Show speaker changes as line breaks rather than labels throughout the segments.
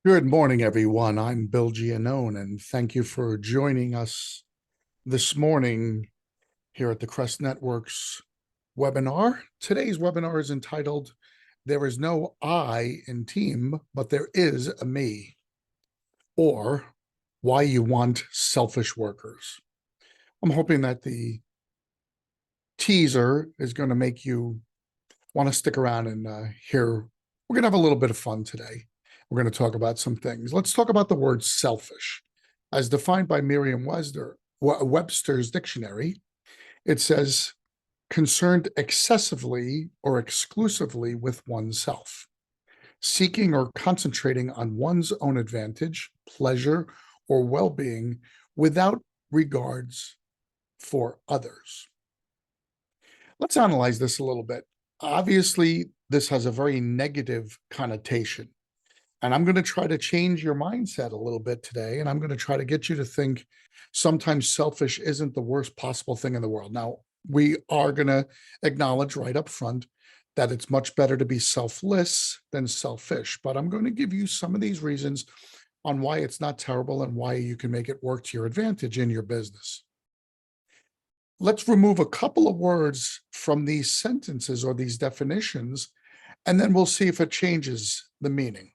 Good morning, everyone. I'm Bill Giannone, and thank you for joining us this morning here at the Crest Network's webinar. Today's webinar is entitled, There is no I in team, but there is a me, or Why You Want Selfish Workers. I'm hoping that the teaser is going to make you want to stick around and hear. We're going to have a little bit of fun today. We're going to talk about some things. Let's talk about the word selfish. As defined by Merriam-Webster's dictionary, it says concerned excessively or exclusively with oneself, seeking or concentrating on one's own advantage, pleasure, or well-being without regards for others. Let's analyze this a little bit. Obviously, this has a very negative connotation. And I'm going to try to change your mindset a little bit today. And I'm going to try to get you to think sometimes selfish isn't the worst possible thing in the world. Now, we are going to acknowledge right up front that it's much better to be selfless than selfish. But I'm going to give you some of these reasons on why it's not terrible and why you can make it work to your advantage in your business. Let's remove a couple of words from these sentences or these definitions, and then we'll see if it changes the meaning.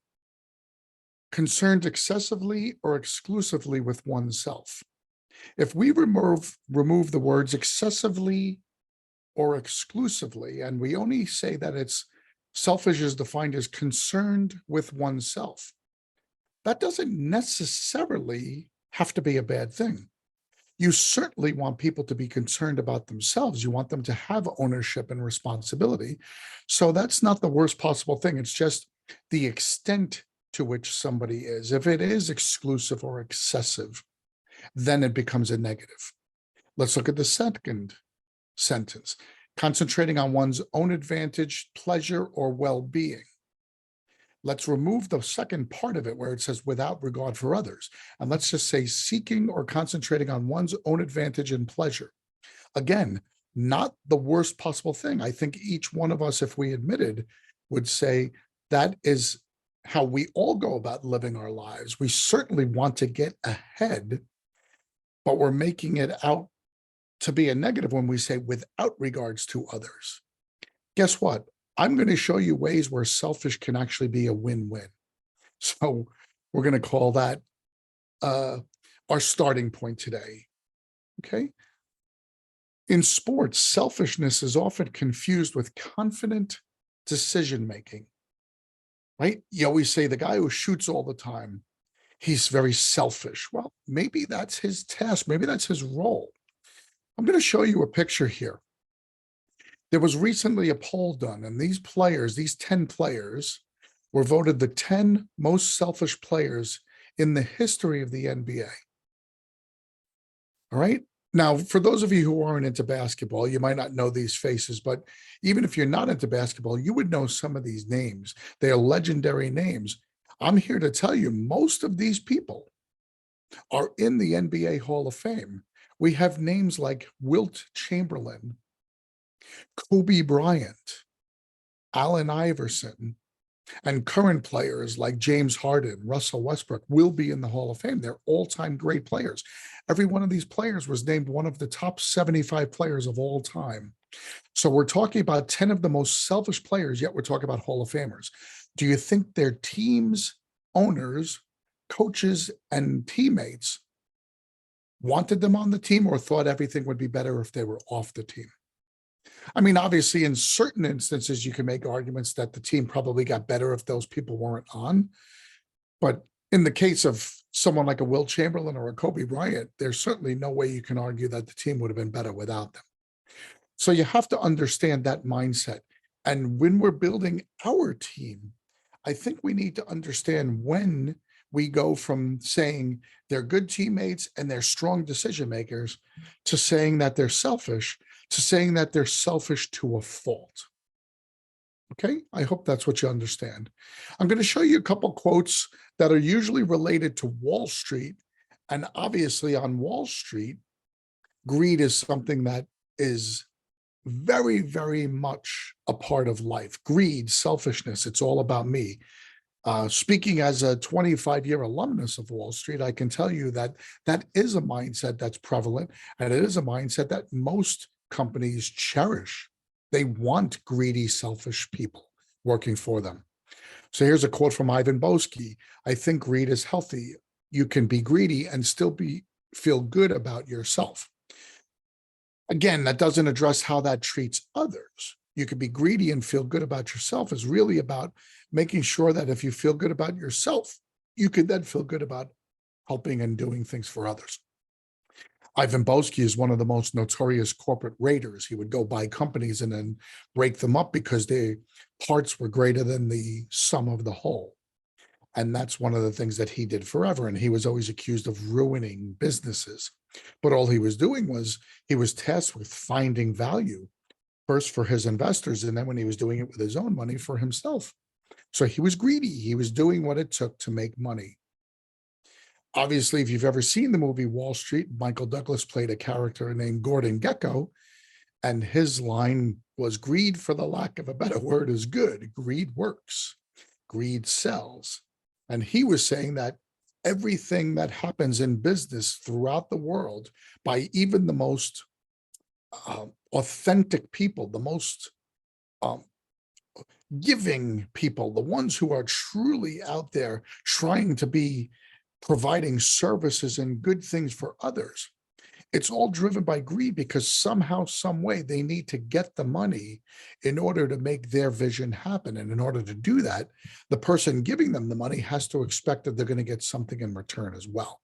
Concerned excessively or exclusively with oneself. If we remove the words excessively or exclusively, and we only say that it's selfish is defined as concerned with oneself, that doesn't necessarily have to be a bad thing. You certainly want people to be concerned about themselves. You want them to have ownership and responsibility. So that's not the worst possible thing. It's just the extent to which somebody is. If it is exclusive or excessive, then it becomes a negative. Let's look at the second sentence. Concentrating on one's own advantage, pleasure, or well-being. Let's remove the second part of it where it says without regard for others. And let's just say seeking or concentrating on one's own advantage and pleasure. Again, not the worst possible thing. I think each one of us, if we admitted, would say that is how we all go about living our lives. We certainly want to get ahead, but we're making it out to be a negative when we say without regards to others. Guess what? I'm going to show you ways where selfish can actually be a win-win. So we're going to call that our starting point today. Okay. In sports, selfishness is often confused with confident decision-making, right? You always say the guy who shoots all the time, he's very selfish. Well, maybe that's his task. Maybe that's his role. I'm going to show you a picture here. There was recently a poll done, and these players, these 10 players, were voted the 10 most selfish players in the history of the NBA. All right. Now, for those of you who aren't into basketball, you might not know these faces, but even if you're not into basketball, you would know some of these names. They are legendary names. I'm here to tell you, most of these people are in the NBA Hall of Fame. We have names like Wilt Chamberlain, Kobe Bryant, Allen Iverson, and current players like James Harden, Russell Westbrook will be in the Hall of Fame. They're all-time great players. Every one of these players was named one of the top 75 players of all time. So we're talking about 10 of the most selfish players, yet we're talking about Hall of Famers. Do you think their teams, owners, coaches, and teammates wanted them on the team or thought everything would be better if they were off the team? I mean, obviously, in certain instances, you can make arguments that the team probably got better if those people weren't on. But in the case of someone like a Wilt Chamberlain or a Kobe Bryant, there's certainly no way you can argue that the team would have been better without them. So you have to understand that mindset. And when we're building our team, I think we need to understand when we go from saying they're good teammates and they're strong decision makers to saying that they're selfish, to saying that they're selfish to a fault. Okay, I hope that's what you understand. I'm going to show you a couple quotes that are usually related to Wall Street. And obviously on Wall Street, greed is something that is very, very much a part of life. Greed, selfishness, it's all about me. Speaking as a 25-year alumnus of Wall Street, I can tell you that that is a mindset that's prevalent, and it is a mindset that most companies cherish. They want greedy, selfish people working for them. So here's a quote from Ivan Boesky. I think greed is healthy. You can be greedy and still feel good about yourself. Again, that doesn't address how that treats others. You could be greedy and feel good about yourself is really about making sure that if you feel good about yourself, you could then feel good about helping and doing things for others. Ivan Boesky is one of the most notorious corporate raiders. He would go buy companies and then break them up because the parts were greater than the sum of the whole. And that's one of the things that he did forever. And he was always accused of ruining businesses. But all he was doing was he was tasked with finding value first for his investors, and then when he was doing it with his own money, for himself. So he was greedy. He was doing what it took to make money. Obviously, if you've ever seen the movie Wall Street, Michael Douglas played a character named Gordon Gekko, and his line was, greed, for the lack of a better word, is good. Greed works. Greed sells. And he was saying that everything that happens in business throughout the world by even the most authentic people, the most giving people, the ones who are truly out there trying to be providing services and good things for others, it's all driven by greed, because somehow, some way, they need to get the money in order to make their vision happen. And in order to do that, the person giving them the money has to expect that they're going to get something in return as well.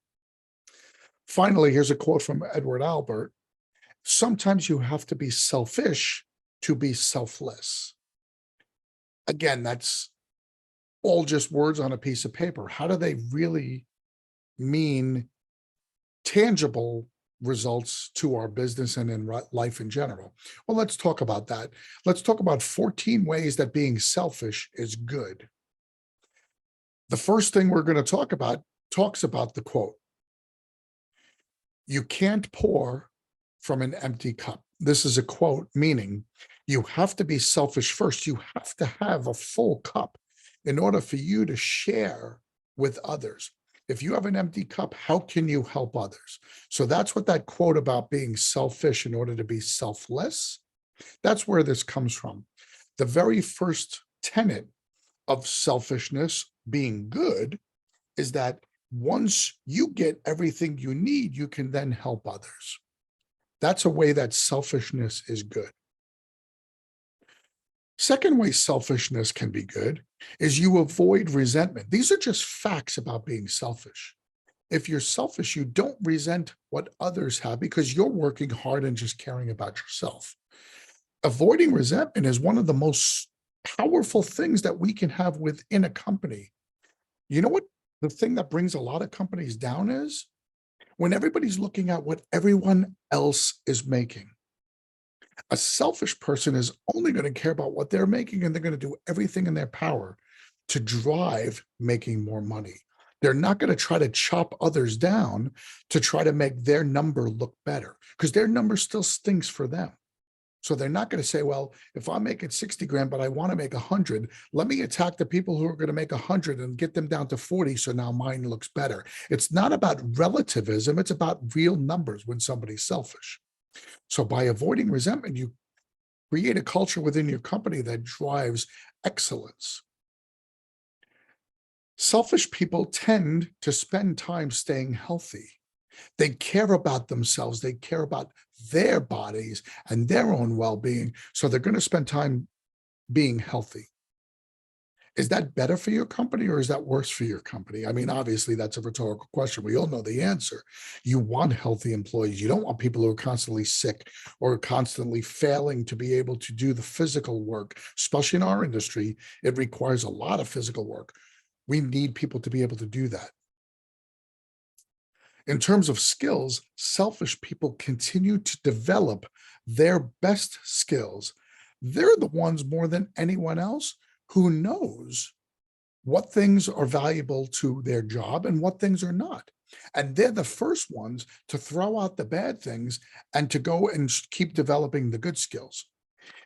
Finally, here's a quote from Edward Albert. Sometimes you have to be selfish to be selfless. Again, that's all just words on a piece of paper. How do they really mean tangible results to our business and in life in general? Well, let's talk about that. Let's talk about 14 ways that being selfish is good. The first thing we're going to talk about talks about the quote, you can't pour from an empty cup. This is a quote meaning you have to be selfish first. You have to have a full cup in order for you to share with others. If you have an empty cup, how can you help others? So that's what that quote about being selfish in order to be selfless, that's where this comes from. The very first tenet of selfishness being good is that once you get everything you need, you can then help others. That's a way that selfishness is good. Second way selfishness can be good is you avoid resentment. These are just facts about being selfish. If you're selfish, you don't resent what others have because you're working hard and just caring about yourself. Avoiding resentment is one of the most powerful things that we can have within a company. You know what the thing that brings a lot of companies down is? When everybody's looking at what everyone else is making. A selfish person is only going to care about what they're making, and they're going to do everything in their power to drive making more money. They're not going to try to chop others down to try to make their number look better, because their number still stinks for them. So they're not going to say, well, if I'm making 60 grand, but I want to make 100, let me attack the people who are going to make 100 and get them down to 40. So now mine looks better. It's not about relativism. It's about real numbers when somebody's selfish. So by avoiding resentment, you create a culture within your company that drives excellence. Selfish people tend to spend time staying healthy. They care about themselves. They care about their bodies and their own well-being. So they're going to spend time being healthy. Is that better for your company, or is that worse for your company? I mean, obviously, that's a rhetorical question. We all know the answer. You want healthy employees. You don't want people who are constantly sick or constantly failing to be able to do the physical work, especially in our industry. It requires a lot of physical work. We need people to be able to do that. In terms of skills, selfish people continue to develop their best skills. They're the ones more than anyone else who knows what things are valuable to their job and what things are not. And they're the first ones to throw out the bad things and to go and keep developing the good skills.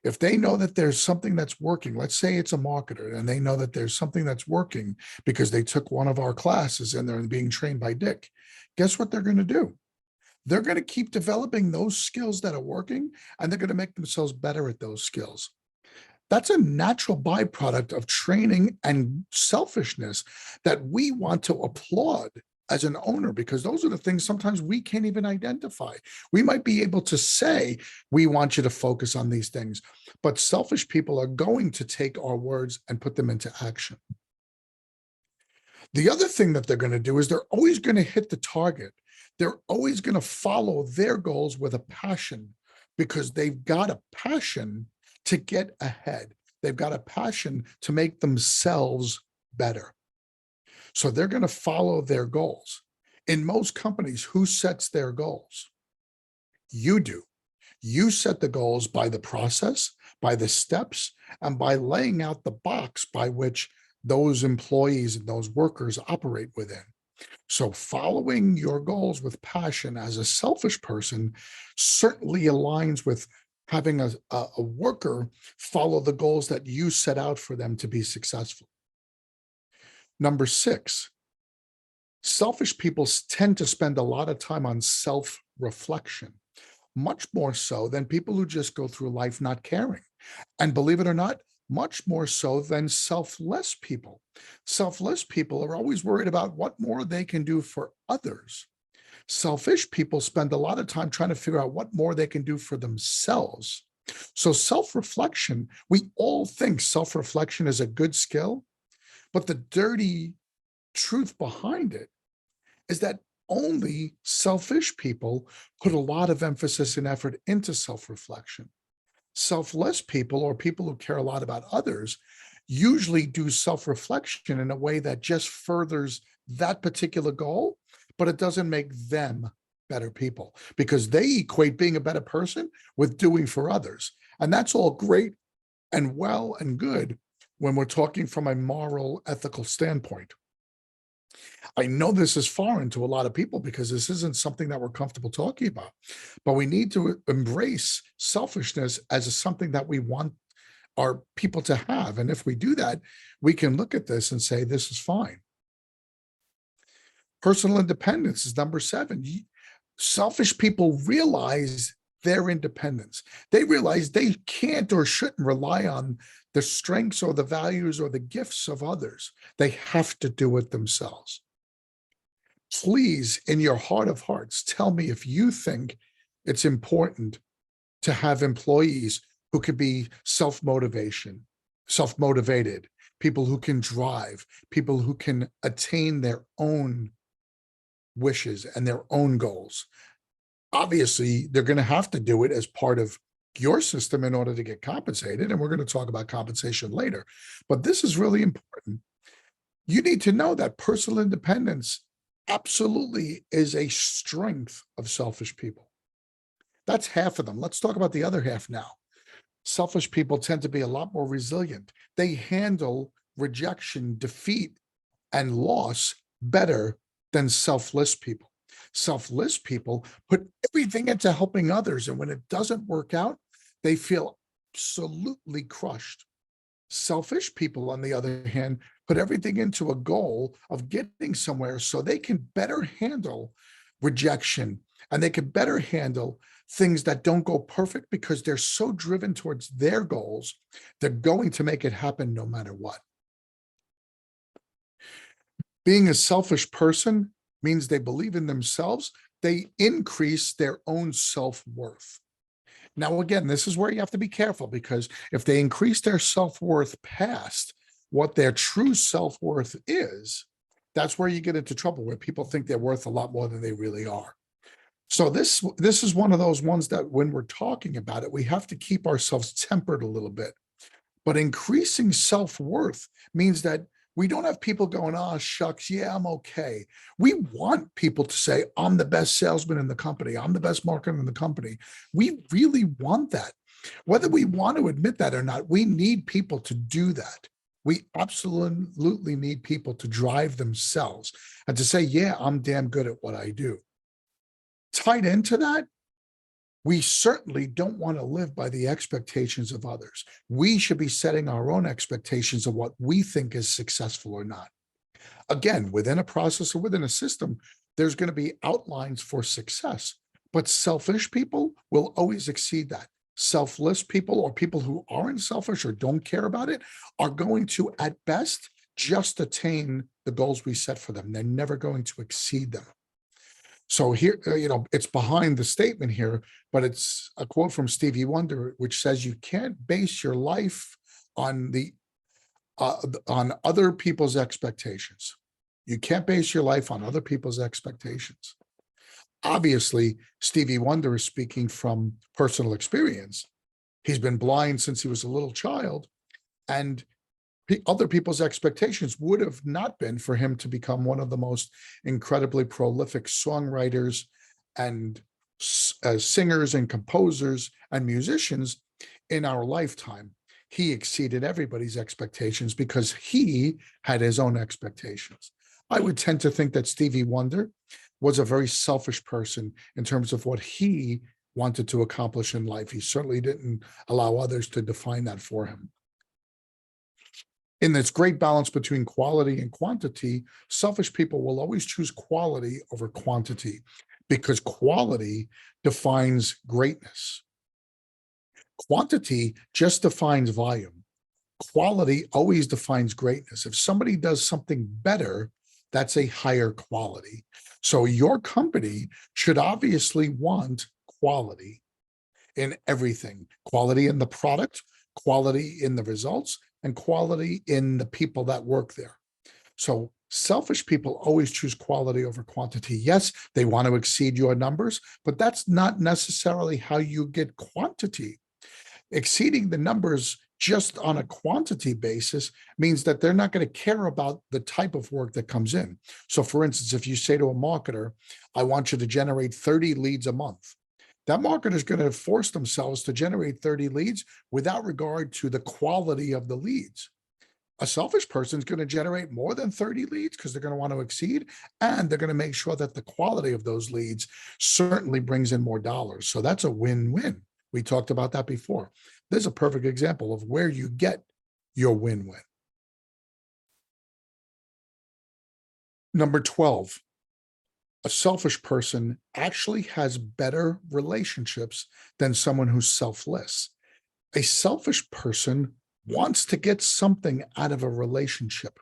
If they know that there's something that's working, let's say it's a marketer and they know that there's something that's working because they took one of our classes and they're being trained by Dick, guess what they're going to do? They're going to keep developing those skills that are working, and they're going to make themselves better at those skills. That's a natural byproduct of training and selfishness that we want to applaud as an owner, because those are the things sometimes we can't even identify. We might be able to say, we want you to focus on these things, but selfish people are going to take our words and put them into action. The other thing that they're going to do is they're always going to hit the target. They're always going to follow their goals with a passion, because they've got a passion to get ahead. They've got a passion to make themselves better. So they're going to follow their goals. In most companies, who sets their goals? You do. You set the goals by the process, by the steps, and by laying out the box by which those employees and those workers operate within. So following your goals with passion as a selfish person certainly aligns with having a worker follow the goals that you set out for them to be successful. Number 6, selfish people tend to spend a lot of time on self-reflection, much more so than people who just go through life not caring. And believe it or not, much more so than selfless people. Selfless people are always worried about what more they can do for others. Selfish people spend a lot of time trying to figure out what more they can do for themselves. So self-reflection, we all think self-reflection is a good skill, but the dirty truth behind it is that only selfish people put a lot of emphasis and effort into self-reflection. Selfless people, or people who care a lot about others, usually do self-reflection in a way that just furthers that particular goal, but it doesn't make them better people, because they equate being a better person with doing for others. And that's all great and well and good when we're talking from a moral, ethical standpoint. I know this is foreign to a lot of people because this isn't something that we're comfortable talking about, but we need to embrace selfishness as something that we want our people to have. And if we do that, we can look at this and say, this is fine. Personal independence is number 7. Selfish people realize their independence. They realize they can't or shouldn't rely on the strengths or the values or the gifts of others. They have to do it themselves. Please, in your heart of hearts, tell me if you think it's important to have employees who could be self-motivated, people who can drive, people who can attain their own wishes and their own goals. Obviously, they're going to have to do it as part of your system in order to get compensated. And we're going to talk about compensation later. But this is really important. You need to know that personal independence absolutely is a strength of selfish people. That's half of them. Let's talk about the other half now. Selfish people tend to be a lot more resilient. They handle rejection, defeat, and loss better than selfless people. Selfless people put everything into helping others, and when it doesn't work out, they feel absolutely crushed. Selfish people, on the other hand, put everything into a goal of getting somewhere so they can better handle rejection, and they can better handle things that don't go perfect because they're so driven towards their goals, they're going to make it happen no matter what. Being a selfish person means they believe in themselves. They increase their own self-worth. Now, again, this is where you have to be careful, because if they increase their self-worth past what their true self-worth is, that's where you get into trouble, where people think they're worth a lot more than they really are. So this is one of those ones that when we're talking about it, we have to keep ourselves tempered a little bit. But increasing self-worth means that we don't have people going, oh, shucks, yeah, I'm okay. We want people to say, I'm the best salesman in the company. I'm the best marketer in the company. We really want that. Whether we want to admit that or not, we need people to do that. We absolutely need people to drive themselves and to say, yeah, I'm damn good at what I do. Tied into that We certainly don't want to live by the expectations of others. We should be setting our own expectations of what we think is successful or not. Again, within a process or within a system, there's going to be outlines for success, but selfish people will always exceed that. Selfless people or people who aren't selfish or don't care about it are going to, at best, just attain the goals we set for them. They're never going to exceed them. So here, it's behind the statement here, but it's a quote from Stevie Wonder, which says you can't base your life on on other people's expectations. You can't base your life on other people's expectations. Obviously, Stevie Wonder is speaking from personal experience. He's been blind since he was a little child, and other people's expectations would have not been for him to become one of the most incredibly prolific songwriters and singers and composers and musicians in our lifetime. He exceeded everybody's expectations because he had his own expectations. I would tend to think that Stevie Wonder was a very selfish person in terms of what he wanted to accomplish in life. He certainly didn't allow others to define that for him. In this great balance between quality and quantity, selfish people will always choose quality over quantity because quality defines greatness. Quantity just defines volume. Quality always defines greatness. If somebody does something better, that's a higher quality. So your company should obviously want quality in everything, quality in the product, quality in the results, and quality in the people that work there. So selfish people always choose quality over quantity. Yes, they want to exceed your numbers, but that's not necessarily how you get quantity. Exceeding the numbers just on a quantity basis means that they're not going to care about the type of work that comes in. So for instance, if you say to a marketer, I want you to generate 30 leads a month, that marketer is going to force themselves to generate 30 leads without regard to the quality of the leads. A selfish person is going to generate more than 30 leads because they're going to want to exceed, and they're going to make sure that the quality of those leads certainly brings in more dollars. So that's a win-win. We talked about that before. There's a perfect example of where you get your win-win. Number 12. A selfish person actually has better relationships than someone who's selfless. A selfish person wants to get something out of a relationship.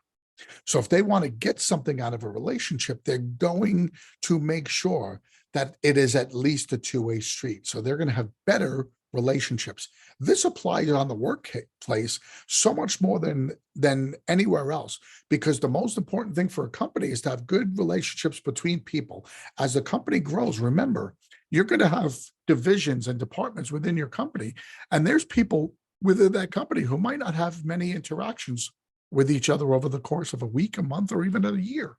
So if they want to get something out of a relationship, they're going to make sure that it is at least a two-way street. So they're going to have better relationships. This applies on the workplace so much more than anywhere else, because the most important thing for a company is to have good relationships between people. As the company grows, remember, you're going to have divisions and departments within your company, and there's people within that company who might not have many interactions with each other over the course of a week, a month, or even a year.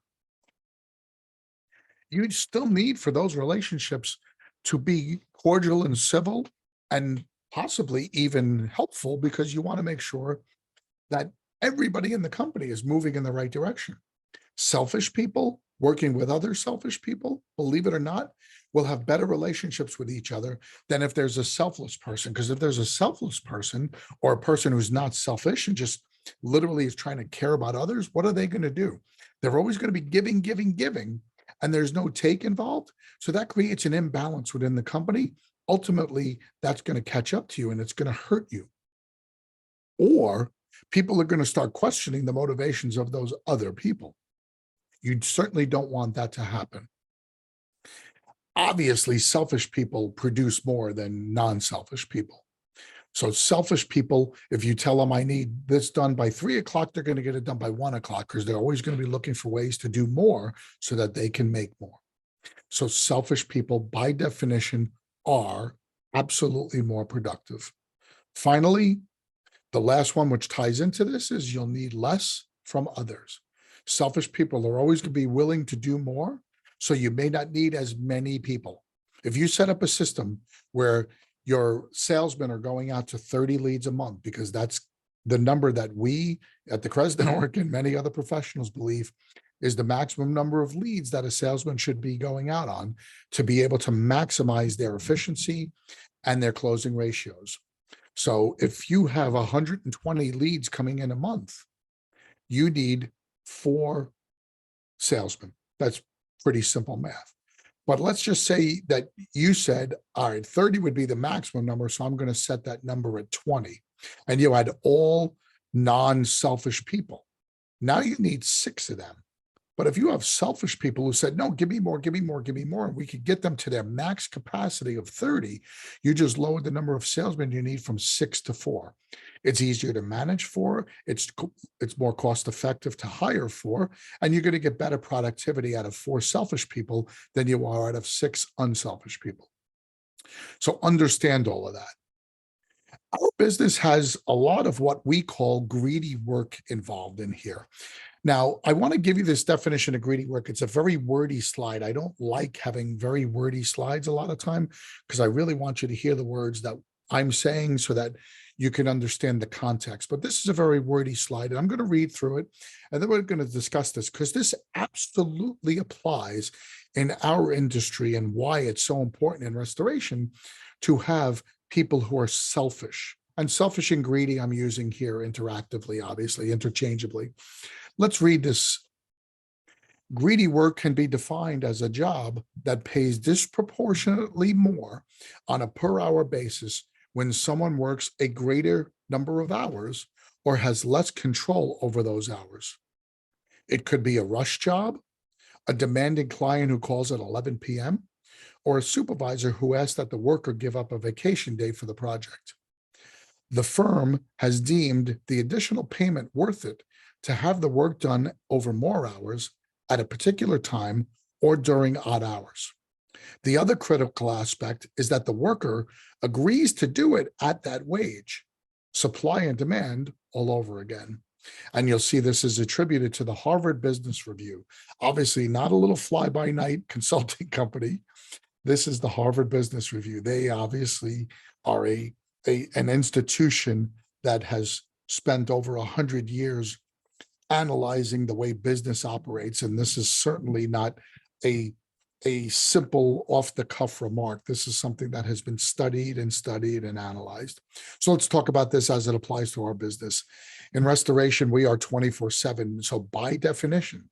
You still need for those relationships to be cordial and civil and possibly even helpful, because you want to make sure that everybody in the company is moving in the right direction. Selfish people working with other selfish people, believe it or not, will have better relationships with each other than if there's a selfless person. Because if there's a selfless person or a person who's not selfish and just literally is trying to care about others, what are they going to do? They're always going to be giving, giving, giving, and there's no take involved. So that creates an imbalance within the company. Ultimately, that's going to catch up to you and it's going to hurt you. Or people are going to start questioning the motivations of those other people. You certainly don't want that to happen. Obviously, selfish people produce more than non-selfish people. So selfish people, if you tell them I need this done by 3 o'clock, they're going to get it done by 1 o'clock, because they're always going to be looking for ways to do more so that they can make more. So selfish people, by definition, are absolutely more productive. Finally, the last one, which ties into this, is you'll need less from others. Selfish people are always going to be willing to do more, so you may not need as many people. If you set up a system where your salesmen are going out to 30 leads a month, because that's the number that we at the Cresden Org and many other professionals believe is the maximum number of leads that a salesman should be going out on to be able to maximize their efficiency and their closing ratios. So if you have 120 leads coming in a month, you need 4 salesmen. That's pretty simple math. But let's just say that you said, all right, 30 would be the maximum number, so I'm going to set that number at 20. And you had all non-selfish people. Now you need 6 of them. But if you have selfish people who said, no, give me more, give me more, give me more, and we could get them to their max capacity of 30, you just lowered the number of salesmen you need from 6 to 4. It's easier to manage 4. It's more cost effective to hire 4, and you're going to get better productivity out of 4 selfish people than you are out of 6 unselfish people. So understand all of that. Our business has a lot of what we call greedy work involved in here. Now, I want to give you this definition of greedy work. It's a very wordy slide. I don't like having very wordy slides a lot of time because I really want you to hear the words that I'm saying so that you can understand the context. But this is a very wordy slide, and I'm going to read through it, and then we're going to discuss this because this absolutely applies in our industry and why it's so important in restoration to have people who are selfish. And selfish and greedy I'm using here interactively, obviously, interchangeably. Let's read this. Greedy work can be defined as a job that pays disproportionately more on a per hour basis when someone works a greater number of hours or has less control over those hours. It could be a rush job, a demanding client who calls at 11 p.m., or a supervisor who asks that the worker give up a vacation day for the project. The firm has deemed the additional payment worth it to have the work done over more hours at a particular time or during odd hours. The other critical aspect is that the worker agrees to do it at that wage, supply and demand all over again. And you'll see this is attributed to the Harvard Business Review. Obviously, not a little fly-by-night consulting company. This is the Harvard Business Review. They obviously are an institution that has spent over 100 years analyzing the way business operates. And this is certainly not a simple off-the-cuff remark. This is something that has been studied and analyzed. So let's talk about this as it applies to our business. In restoration, we are 24/7. So by definition,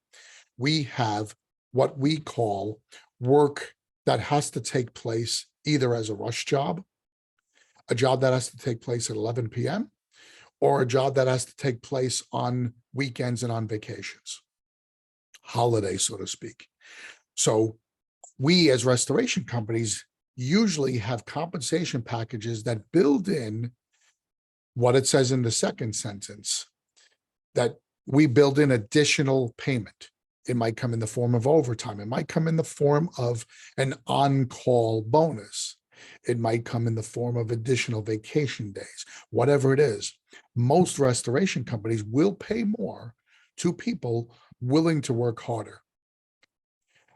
we have what we call work that has to take place either as a rush job, a job that has to take place at 11 p.m., or a job that has to take place on weekends and on vacations, holidays, so to speak. So we as restoration companies usually have compensation packages that build in what it says in the second sentence, that we build in additional payment. It might come in the form of overtime. It might come in the form of an on-call bonus. It might come in the form of additional vacation days, whatever it is. Most restoration companies will pay more to people willing to work harder.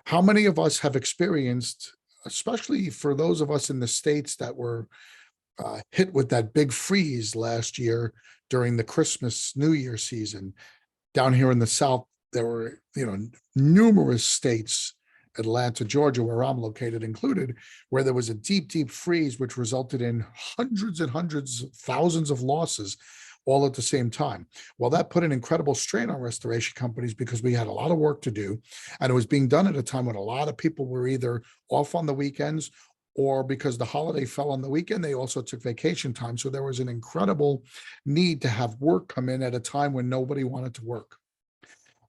How many of us have experienced, especially for those of us in the States that were hit with that big freeze last year during the Christmas, New Year season? Down here in the South, there were, numerous states, Atlanta, Georgia, where I'm located included, where there was a deep, deep freeze, which resulted in hundreds and hundreds, thousands of losses all at the same time. Well, that put an incredible strain on restoration companies because we had a lot of work to do, and it was being done at a time when a lot of people were either off on the weekends, or because the holiday fell on the weekend, they also took vacation time. So there was an incredible need to have work come in at a time when nobody wanted to work.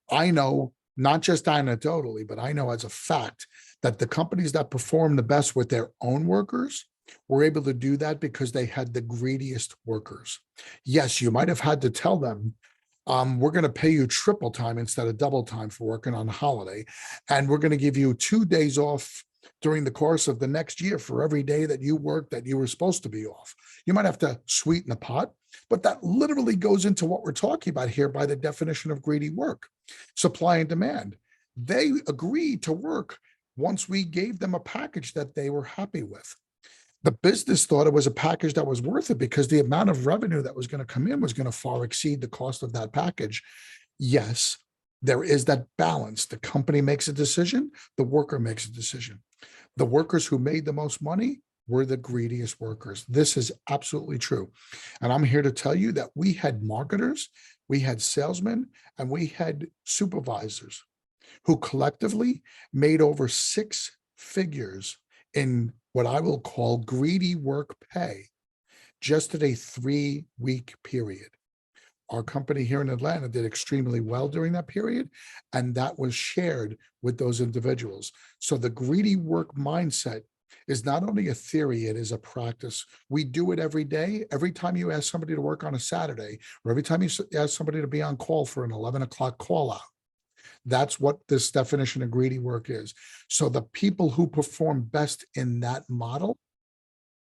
I know, not just anecdotally, but I know as a fact that the companies that perform the best with their own workers were able to do that because they had the greediest workers. Yes, you might have had to tell them, we're going to pay you triple time instead of double time for working on a holiday. And we're going to give you 2 days off during the course of the next year for every day that you worked that you were supposed to be off. You might have to sweeten the pot, but that literally goes into what we're talking about here by the definition of greedy work, supply and demand. They agreed to work once we gave them a package that they were happy with. The business thought it was a package that was worth it because the amount of revenue that was going to come in was going to far exceed the cost of that package. Yes, there is that balance. The company makes a decision, the worker makes a decision. The workers who made the most money were the greediest workers. This is absolutely true. And I'm here to tell you that we had marketers, we had salesmen, and we had supervisors who collectively made over six figures in what I will call greedy work pay just at a 3-week period. Our company here in Atlanta did extremely well during that period, and that was shared with those individuals. So the greedy work mindset is not only a theory, it is a practice. We do it every day. Every time you ask somebody to work on a Saturday, or every time you ask somebody to be on call for an 11 o'clock call out, that's what this definition of greedy work is. So the people who perform best in that model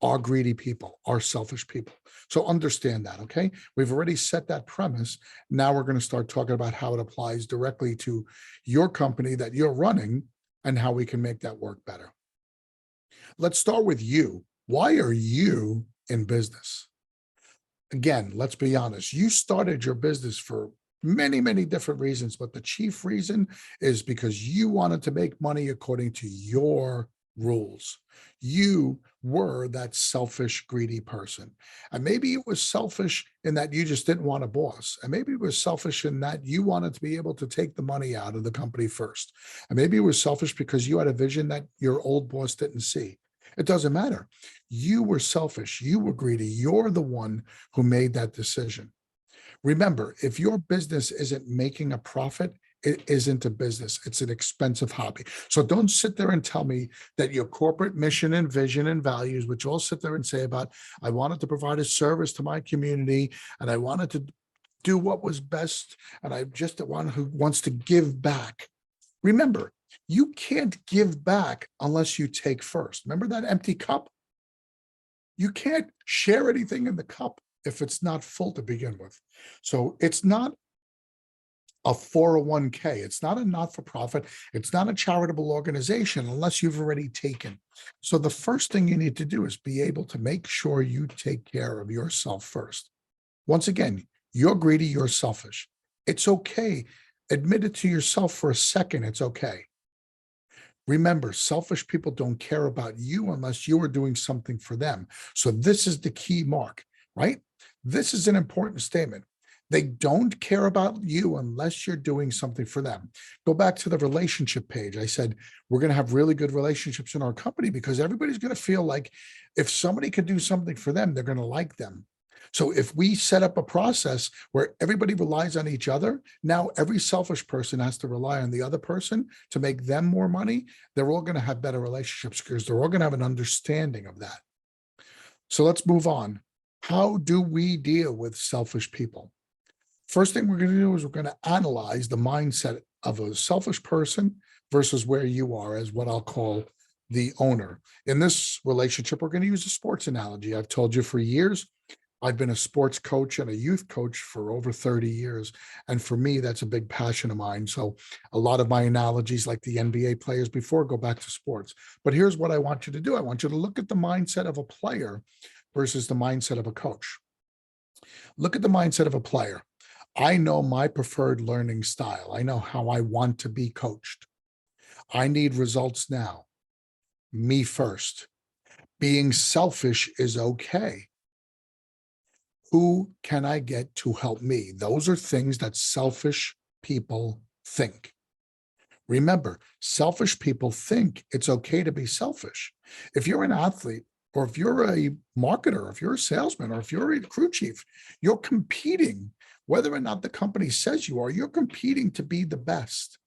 are greedy people, are selfish people. So understand that, okay? We've already set that premise. Now we're going to start talking about how it applies directly to your company that you're running and how we can make that work better. Let's start with you. Why are you in business? Again, let's be honest. You started your business for many, many different reasons, but the chief reason is because you wanted to make money according to your rules. You were that selfish, greedy person. And maybe it was selfish in that you just didn't want a boss. And maybe it was selfish in that you wanted to be able to take the money out of the company first. And maybe it was selfish because you had a vision that your old boss didn't see. It doesn't matter. You were selfish. You were greedy. You're the one who made that decision. Remember, if your business isn't making a profit, it isn't a business. It's an expensive hobby. So don't sit there and tell me that your corporate mission and vision and values, which all sit there and say about, I wanted to provide a service to my community and I wanted to do what was best. And I'm just the one who wants to give back. Remember, you can't give back unless you take first. Remember that empty cup? You can't share anything in the cup if it's not full to begin with. So it's not a 401k. It's not a not-for-profit. It's not a charitable organization unless you've already taken. So the first thing you need to do is be able to make sure you take care of yourself first. Once again, you're greedy, you're selfish. It's okay. Admit it to yourself for a second. It's okay. Remember, selfish people don't care about you unless you are doing something for them. So this is the key mark, right? This is an important statement. They don't care about you unless you're doing something for them. Go back to the relationship page. I said, we're going to have really good relationships in our company because everybody's going to feel like if somebody can do something for them, they're going to like them. So if we set up a process where everybody relies on each other, now every selfish person has to rely on the other person to make them more money. They're all going to have better relationships because they're all going to have an understanding of that. So let's move on. How do we deal with selfish people? First thing we're going to do is we're going to analyze the mindset of a selfish person versus where you are as what I'll call the owner. In this relationship, we're going to use a sports analogy. I've told you for years, I've been a sports coach and a youth coach for over 30 years. And for me, that's a big passion of mine. So a lot of my analogies, like the NBA players before, go back to sports. But here's what I want you to do. I want you to look at the mindset of a player versus the mindset of a coach. Look at the mindset of a player. I know my preferred learning style. I know how I want to be coached. I need results now. Me first. Being selfish is okay. Who can I get to help me? Those are things that selfish people think. Remember, selfish people think it's okay to be selfish. If you're an athlete, or if you're a marketer, if you're a salesman, or if you're a crew chief, you're competing, whether or not the company says you are, you're competing to be the best.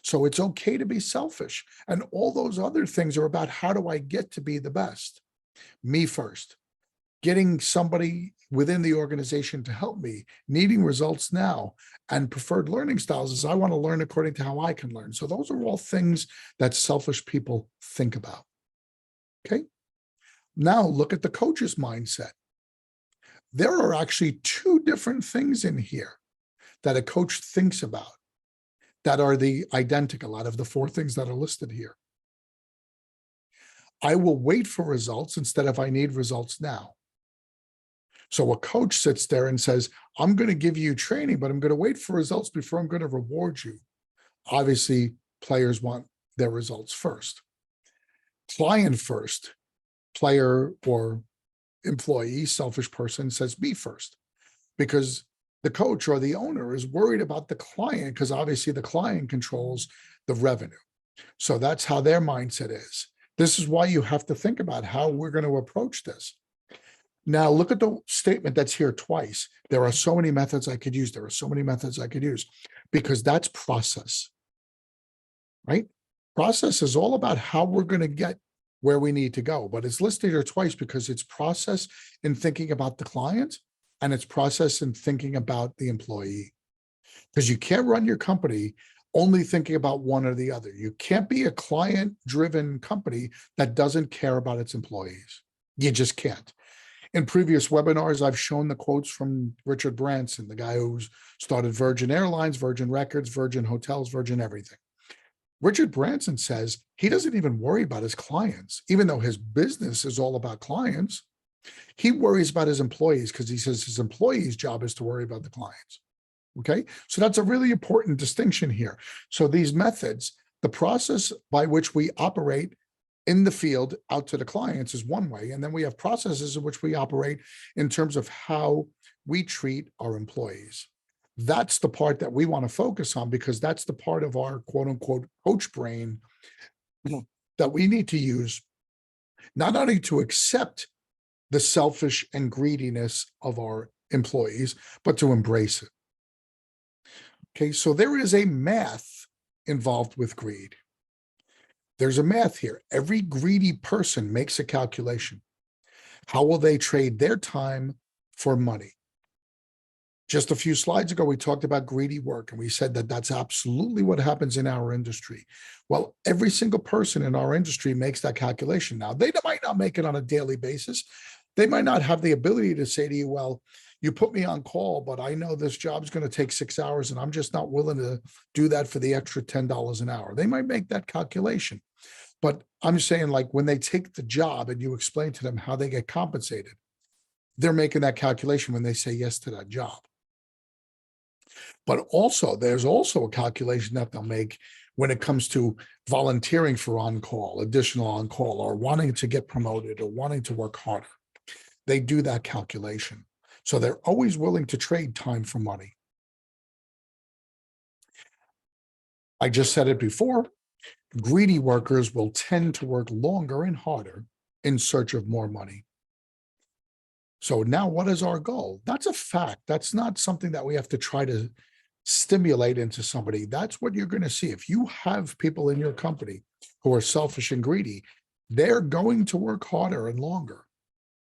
So it's okay to be selfish. And all those other things are about how do I get to be the best? Me first. Getting somebody within the organization to help me, needing results now, and preferred learning styles is I want to learn according to how I can learn. So those are all things that selfish people think about. Okay. Now look at the coach's mindset. There are actually two different things in here that a coach thinks about that are the identical out of the four things that are listed here. I will wait for results instead of I need results now. So a coach sits there and says, I'm going to give you training, but I'm going to wait for results before I'm going to reward you. Obviously, players want their results first. Client first, player or employee, selfish person says me first, because the coach or the owner is worried about the client, because obviously the client controls the revenue. So that's how their mindset is. This is why you have to think about how we're going to approach this. Now, look at the statement that's here twice. There are so many methods I could use. There are so many methods I could use, because that's process, right? Process is all about how we're going to get where we need to go, but it's listed here twice because it's process in thinking about the client and it's process in thinking about the employee. Because you can't run your company only thinking about one or the other. You can't be a client-driven company that doesn't care about its employees. You just can't. In previous webinars, I've shown the quotes from Richard Branson, the guy who's started Virgin Airlines, Virgin Records, Virgin Hotels, Virgin everything. Richard Branson says he doesn't even worry about his clients, even though his business is all about clients. He worries about his employees because he says his employees' job is to worry about the clients. Okay, so that's a really important distinction here. So these methods, the process by which we operate in the field out to the clients is one way. And then we have processes in which we operate in terms of how we treat our employees. That's the part that we want to focus on, because that's the part of our quote unquote coach brain that we need to use, not only to accept the selfish and greediness of our employees, but to embrace it. Okay, so there is a math involved with greed. There's a math here. Every greedy person makes a calculation. How will they trade their time for money? Just a few slides ago, we talked about greedy work, and we said that that's absolutely what happens in our industry. Well, every single person in our industry makes that calculation. Now, they might not make it on a daily basis. They might not have the ability to say to you, well, you put me on call, but I know this job is going to take 6 hours and I'm just not willing to do that for the extra $10 an hour. They might make that calculation. But I'm saying, like, when they take the job and you explain to them how they get compensated, they're making that calculation when they say yes to that job. But also, there's also a calculation that they'll make when it comes to volunteering for on-call, additional on-call, or wanting to get promoted or wanting to work harder. They do that calculation. So they're always willing to trade time for money. I just said it before, greedy workers will tend to work longer and harder in search of more money. So now what is our goal? That's a fact. That's not something that we have to try to stimulate into somebody. That's what you're going to see. If you have people in your company who are selfish and greedy, they're going to work harder and longer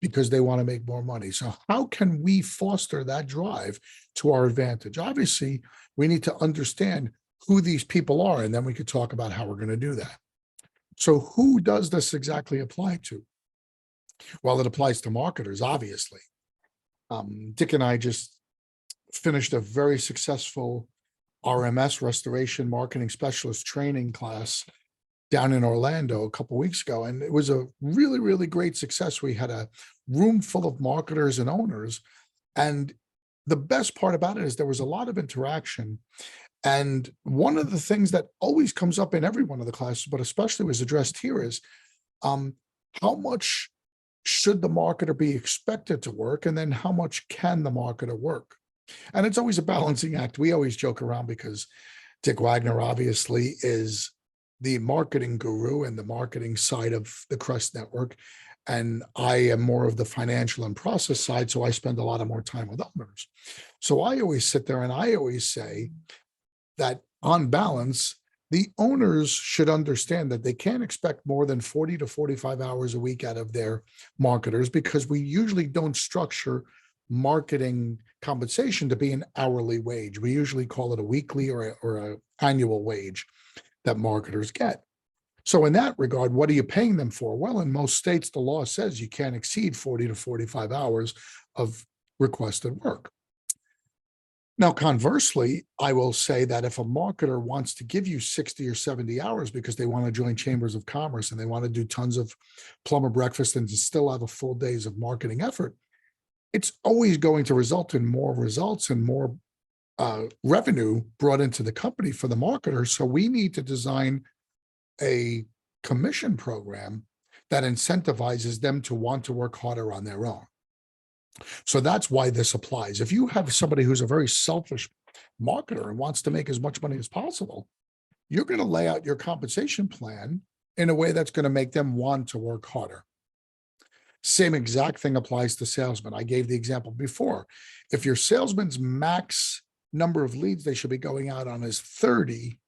because they want to make more money. So how can we foster that drive to our advantage? Obviously, we need to understand who these people are, and then we could talk about how we're going to do that. So who does this exactly apply to? Well, it applies to marketers, obviously. Dick and I just finished a very successful RMS, Restoration Marketing Specialist training class down in Orlando a couple of weeks ago. And it was a really, really great success. We had a room full of marketers and owners. And the best part about it is there was a lot of interaction. And one of the things that always comes up in every one of the classes, but especially was addressed here, is how much should the marketer be expected to work? And then how much can the marketer work? And it's always a balancing act. We always joke around because Dick Wagner obviously is the marketing guru and the marketing side of the Crest Network. And I am more of the financial and process side. So I spend a lot of more time with owners. So I always sit there and I always say that on balance, the owners should understand that they can't expect more than 40 to 45 hours a week out of their marketers, because we usually don't structure marketing compensation to be an hourly wage. We usually call it a weekly or an annual wage that marketers get. So in that regard, what are you paying them for? Well, in most states, the law says you can't exceed 40 to 45 hours of requested work. Now, conversely, I will say that if a marketer wants to give you 60 or 70 hours because they want to join chambers of commerce and they want to do tons of plumber breakfast and to still have a full days of marketing effort, it's always going to result in more results and more revenue brought into the company for the marketer. So we need to design a commission program that incentivizes them to want to work harder on their own. So that's why this applies. If you have somebody who's a very selfish marketer and wants to make as much money as possible, you're going to lay out your compensation plan in a way that's going to make them want to work harder. Same exact thing applies to salesmen. I gave the example before. If your salesman's max number of leads they should be going out on is 30,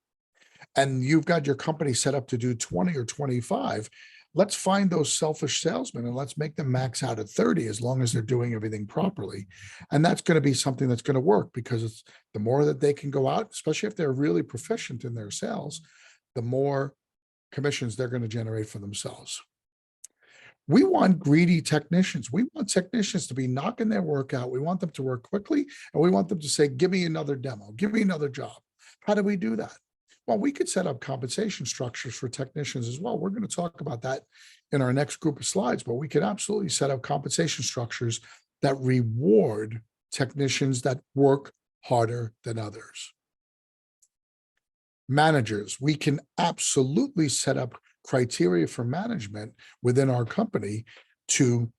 and you've got your company set up to do 20 or 25, let's find those selfish salesmen and let's make them max out at 30 as long as they're doing everything properly. And that's going to be something that's going to work, because it's the more that they can go out, especially if they're really proficient in their sales, the more commissions they're going to generate for themselves. We want greedy technicians. We want technicians to be knocking their work out. We want them to work quickly, and we want them to say, give me another demo, give me another job. How do we do that? Well, we could set up compensation structures for technicians as well. We're going to talk about that in our next group of slides, but we could absolutely set up compensation structures that reward technicians that work harder than others. Managers, we can absolutely set up criteria for management within our company to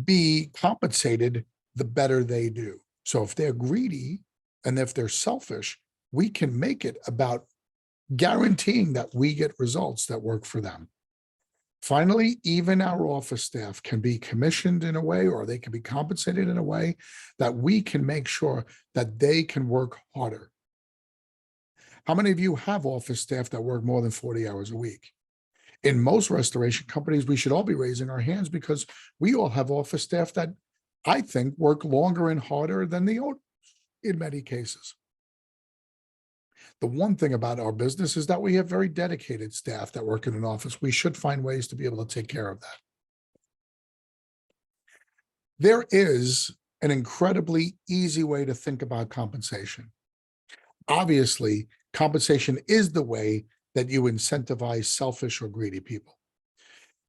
be compensated the better they do. So if they're greedy and if they're selfish, we can make it about guaranteeing that we get results that work for them. Finally, even our office staff can be commissioned in a way, or they can be compensated in a way that we can make sure that they can work harder. How many of you have office staff that work more than 40 hours a week? In most restoration companies, we should all be raising our hands, because we all have office staff that I think work longer and harder than the owners in many cases. The one thing about our business is that we have very dedicated staff that work in an office. We should find ways to be able to take care of that. There is an incredibly easy way to think about compensation. Obviously, compensation is the way that you incentivize selfish or greedy people.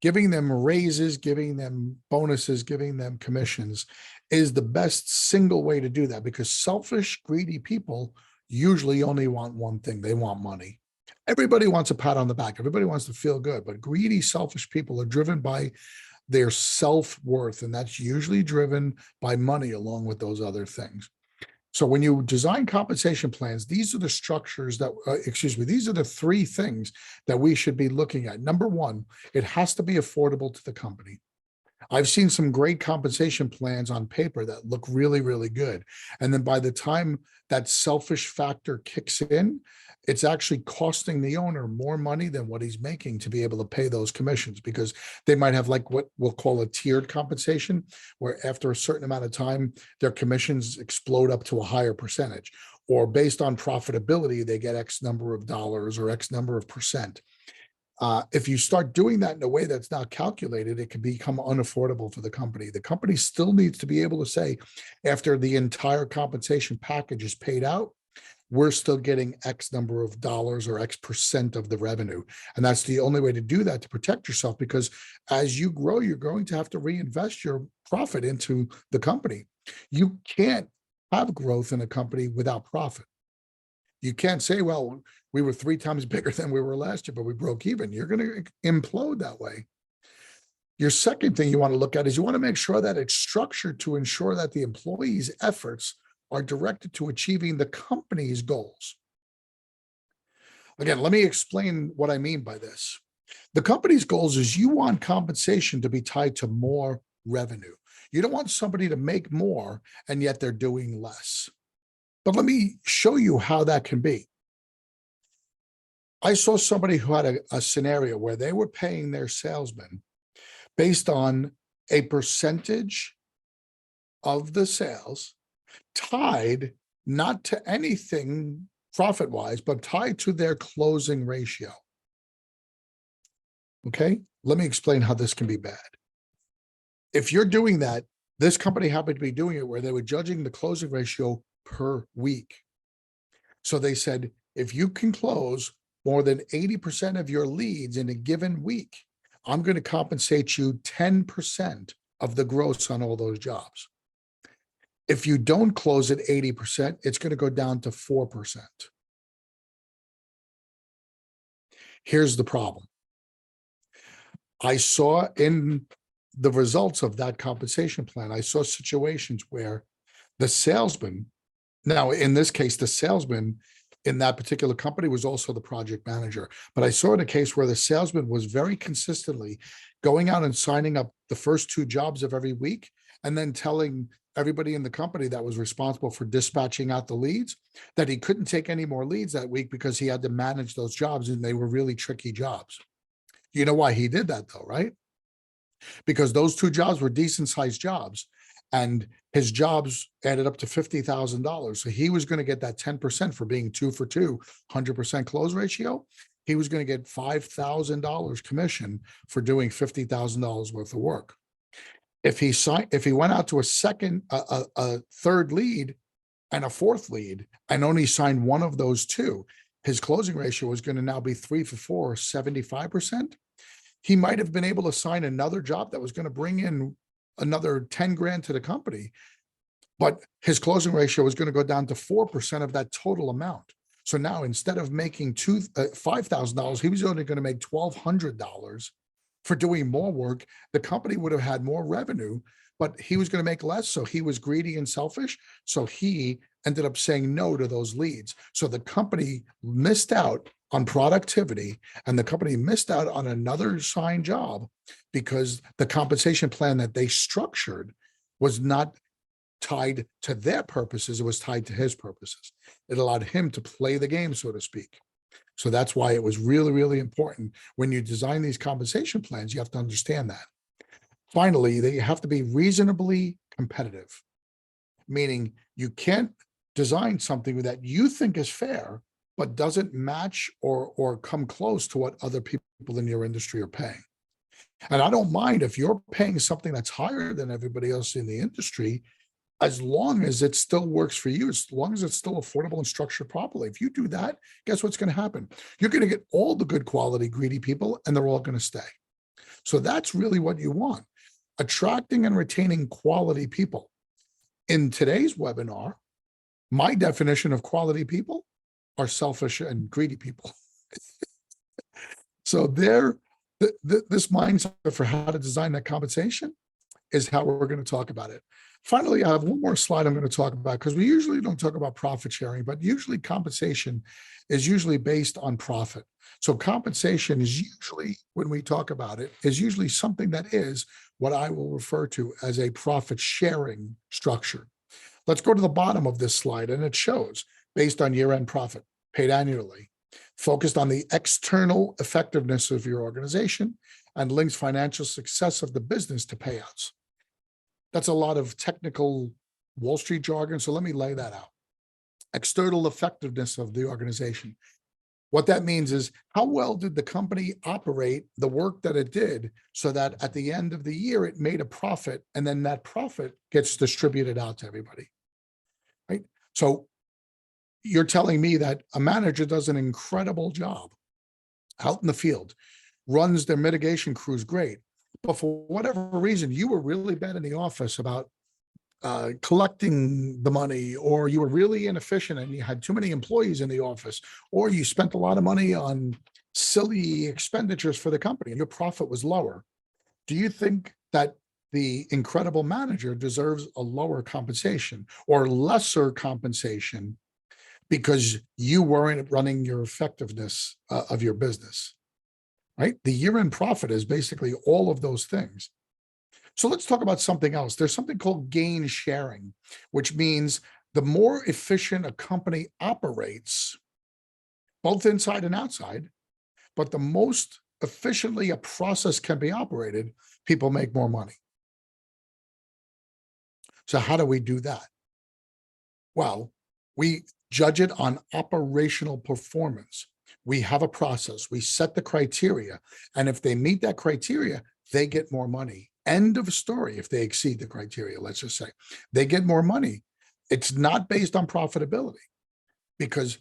Giving them raises, giving them bonuses, giving them commissions is the best single way to do that, because selfish, greedy people usually only want one thing. They want money. Everybody wants a pat on the back. Everybody wants to feel good, but greedy, selfish people are driven by their self-worth, and that's usually driven by money along with those other things. So when you design compensation plans, these are the structures that, these are the three things that we should be looking at. Number one, it has to be affordable to the company. I've seen some great compensation plans on paper that look really, really good. And then by the time that selfish factor kicks in, it's actually costing the owner more money than what he's making to be able to pay those commissions, because they might have like what we'll call a tiered compensation, where after a certain amount of time, their commissions explode up to a higher percentage, or based on profitability, they get X number of dollars or X number of percent. If you start doing that in a way that's not calculated, it can become unaffordable for the company. The company still needs to be able to say, after the entire compensation package is paid out, we're still getting X number of dollars or X percent of the revenue. And that's the only way to do that, to protect yourself, because as you grow, you're going to have to reinvest your profit into the company. You can't have growth in a company without profit. You can't say, well, we were 3 times bigger than we were last year, but we broke even. You're going to implode that way. Your second thing you want to look at is you want to make sure that it's structured to ensure that the employees' efforts are directed to achieving the company's goals. Again, let me explain what I mean by this. The company's goals is you want compensation to be tied to more revenue. You don't want somebody to make more and yet they're doing less. But let me show you how that can be. I saw somebody who had a scenario where they were paying their salesmen based on a percentage of the sales, tied not to anything profit-wise, but tied to their closing ratio. Okay, let me explain how this can be bad. If you're doing that, this company happened to be doing it where they were judging the closing ratio per week. So they said, if you can close more than 80% of your leads in a given week, I'm going to compensate you 10% of the gross on all those jobs. If you don't close at 80%, it's going to go down to 4%. Here's the problem. I saw in the results of that compensation plan, I saw situations where the salesman, now in this case, the salesman in that particular company was also the project manager. But I saw in a case where the salesman was very consistently going out and signing up the first 2 jobs of every week, and then telling everybody in the company that was responsible for dispatching out the leads that he couldn't take any more leads that week because he had to manage those jobs, and they were really tricky jobs. You know why he did that though, right? Because those 2 jobs were decent sized jobs, and his jobs added up to $50,000. So he was going to get that 10% for being 2 for 2, 100% close ratio. He was going to get $5,000 commission for doing $50,000 worth of work. If he went out to a third lead and a fourth lead and only signed one of those 2, his closing ratio was going to now be 3 for 4, 75%. He might have been able to sign another job that was going to bring in another 10 grand to the company, but his closing ratio was going to go down to 4% of that total amount. So now instead of making $5,000, he was only going to make $1,200 for doing more work. The company would have had more revenue, but he was going to make less. So he was greedy and selfish. So he ended up saying no to those leads. So the company missed out on productivity, and the company missed out on another signed job because the compensation plan that they structured was not tied to their purposes. It was tied to his purposes. It allowed him to play the game, so to speak. So that's why it was really, really important when you design these compensation plans, you have to understand that. Finally, they have to be reasonably competitive, meaning you can't design something that you think is fair, but doesn't match or come close to what other people in your industry are paying. And I don't mind if you're paying something that's higher than everybody else in the industry, as long as it still works for you, as long as it's still affordable and structured properly. If you do that, guess what's going to happen? You're going to get all the good quality, greedy people, and they're all going to stay. So that's really what you want. Attracting and retaining quality people. In today's webinar, my definition of quality people are selfish and greedy people. So this mindset for how to design that compensation is how we're going to talk about it. Finally, I have one more slide I'm going to talk about, because we usually don't talk about profit sharing, but usually compensation is usually based on profit. So compensation is usually, when we talk about it, is usually something that is what I will refer to as a profit sharing structure. Let's go to the bottom of this slide, and it shows based on year-end profit paid annually, focused on the external effectiveness of your organization, and links financial success of the business to payouts. That's a lot of technical Wall Street jargon, so let me lay that out. External effectiveness of the organization. What that means is, how well did the company operate the work that it did so that at the end of the year it made a profit, and then that profit gets distributed out to everybody, right? So you're telling me that a manager does an incredible job out in the field, runs their mitigation crews great, but for whatever reason, you were really bad in the office about collecting the money, or you were really inefficient and you had too many employees in the office, or you spent a lot of money on silly expenditures for the company and your profit was lower. Do you think that the incredible manager deserves a lower compensation or lesser compensation because you weren't running your effectiveness of your business, right? The year-end profit is basically all of those things. So let's talk about something else. There's something called gain sharing, which means the more efficient a company operates, both inside and outside, but the most efficiently a process can be operated, people make more money. So how do we do that? Well, we judge it on operational performance. We have a process, we set the criteria, and if they meet that criteria, they get more money. End of story. If they exceed the criteria, let's just say, they get more money. It's not based on profitability, because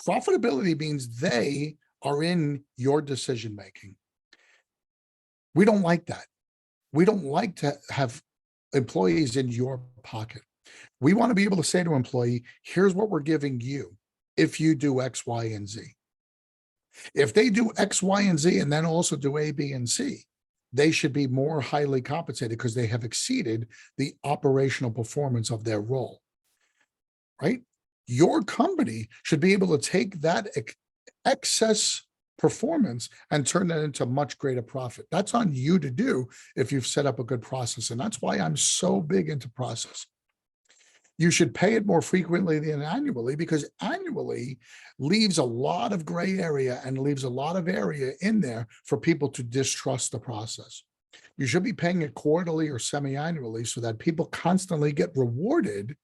profitability means they are in your decision making. We don't like that. We don't like to have employees in your pocket. We want to be able to say to an employee, here's what we're giving you if you do X, Y, and Z. If they do X, Y, and Z, and then also do A, B, and C, they should be more highly compensated because they have exceeded the operational performance of their role, right? Your company should be able to take that excess performance and turn that into much greater profit. That's on you to do if you've set up a good process. And that's why I'm so big into process. You should pay it more frequently than annually, because annually leaves a lot of gray area and leaves a lot of area in there for people to distrust the process. You should be paying it quarterly or semi-annually so that people constantly get rewarded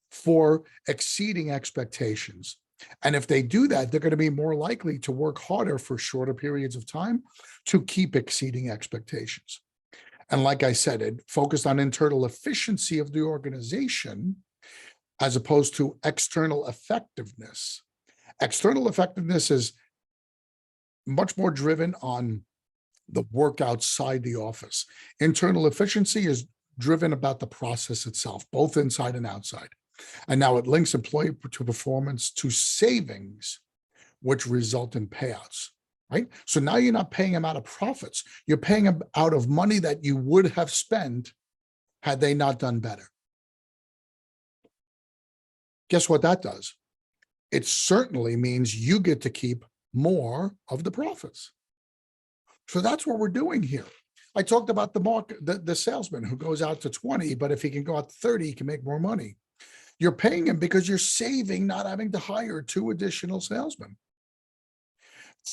for exceeding expectations. And if they do that, they're going to be more likely to work harder for shorter periods of time to keep exceeding expectations. And like I said, it focused on internal efficiency of the organization as opposed to external effectiveness. External effectiveness is much more driven on the work outside the office. Internal efficiency is driven about the process itself, both inside and outside. And now it links employee to performance to savings, which result in payouts, right? So now you're not paying them out of profits. You're paying them out of money that you would have spent had they not done better. Guess what that does? It certainly means you get to keep more of the profits. So that's what we're doing here. I talked about the salesman who goes out to 20, but if he can go out to 30, he can make more money. You're paying him because you're saving not having to hire 2 additional salesmen.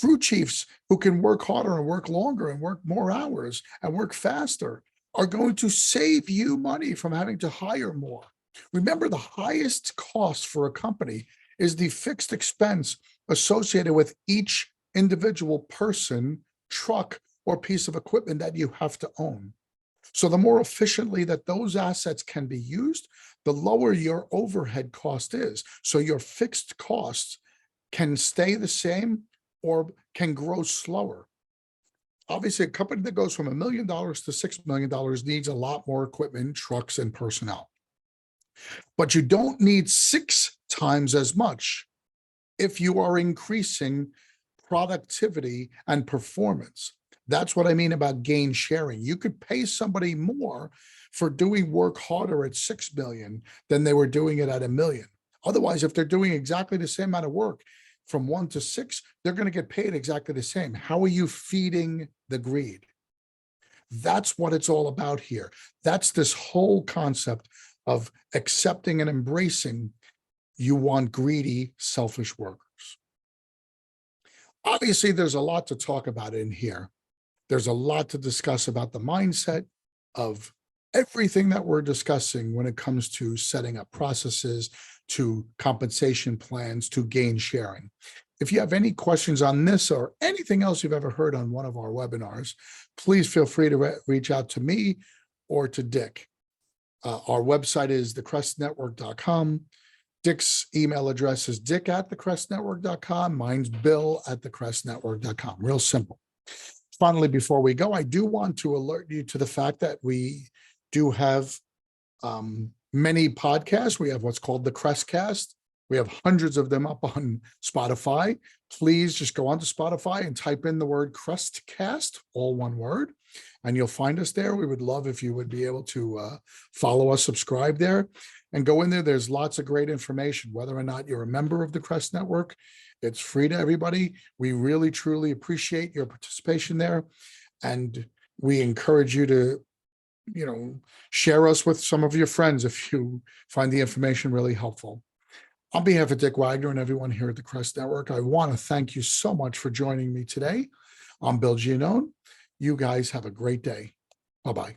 Crew chiefs who can work harder and work longer and work more hours and work faster are going to save you money from having to hire more. Remember, the highest cost for a company is the fixed expense associated with each individual person, truck, or piece of equipment that you have to own. So the more efficiently that those assets can be used, the lower your overhead cost is. So your fixed costs can stay the same or can grow slower. Obviously, a company that goes from $1 million to $6 million needs a lot more equipment, trucks, and personnel. But you don't need 6 times as much if you are increasing productivity and performance. That's what I mean about gain sharing. You could pay somebody more for doing work harder at 6 million than they were doing it at $1 million. Otherwise, if they're doing exactly the same amount of work from 1 to 6, they're going to get paid exactly the same. How are you feeding the greed? That's what it's all about here. That's this whole concept of accepting and embracing you want greedy, selfish workers. Obviously, there's a lot to talk about in here. There's a lot to discuss about the mindset of everything that we're discussing when it comes to setting up processes, to compensation plans, to gain sharing. If you have any questions on this or anything else you've ever heard on one of our webinars, please feel free to reach out to me or to Dick. Our website is thecrestnetwork.com. Dick's email address is dick@thecrestnetwork.com. Mine's bill@thecrestnetwork.com. Real simple. Finally, before we go, I do want to alert you to the fact that we do have many podcasts. We have what's called the Crestcast. We have hundreds of them up on Spotify. Please just go onto Spotify and type in the word Crestcast, all one word, and you'll find us there. We would love if you would be able to follow us, subscribe there, and go in there. There's lots of great information, whether or not you're a member of the Crest Network. It's free to everybody. We really, truly appreciate your participation there. And we encourage you to, share us with some of your friends if you find the information really helpful. On behalf of Dick Wagner and everyone here at the Crest Network, I want to thank you so much for joining me today. I'm Bill Giannone. You guys have a great day. Bye-bye.